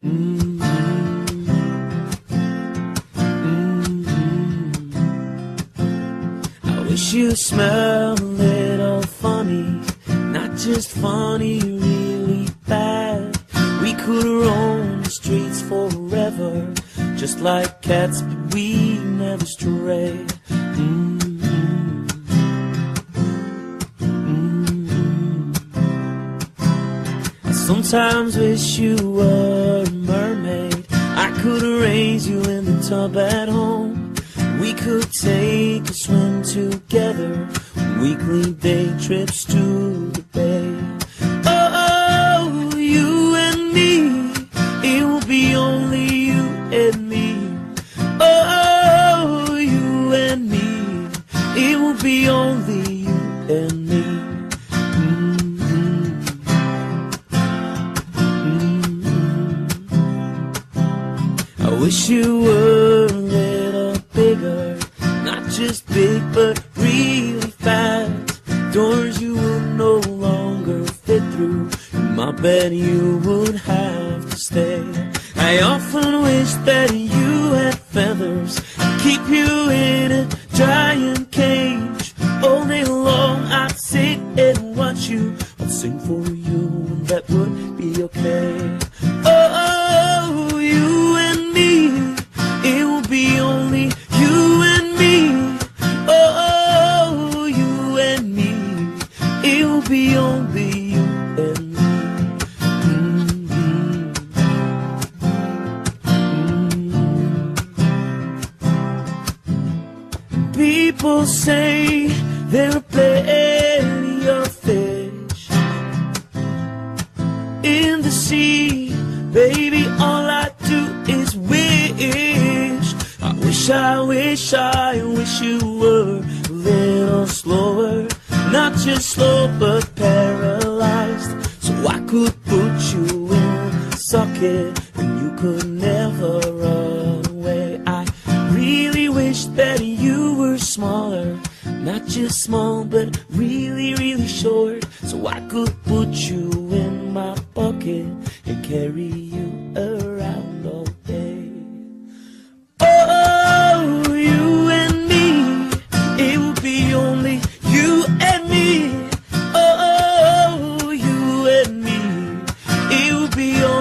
Mm-hmm. I wish you smelled a little funny, not just funny, really bad. We could roam the streets forever, just like cats, but we never stray. I sometimes wish you were a mermaid. I could raise you in the tub at home. We could take a swim together, weekly day trips to the bay. Oh, you and me, it will be only you and me. Oh, you and me, it will be only you and me. I wish you were a little bigger, not just big but really fat. Doors you would no longer fit through, in my bed you would have to stay. I often wish that you had feathers, keep you in a giant cage. All day long I'd sit and watch you, I'd sing for you and that would be okay. Oh, you and me, it will be only you and me. Oh, you and me, it will be only you and me. People say there are plenty of fish in the sea. Baby, all I do is wish. I wish you were a little slower. Not just slow but paralyzed, so I could put you in a socket and you could never run away. I really wish that you were smaller, not just small but really, really short, so I could put you in my pocket and carry you around all day. Oh, you and me, it will be only you and me. Oh, you and me, it will be only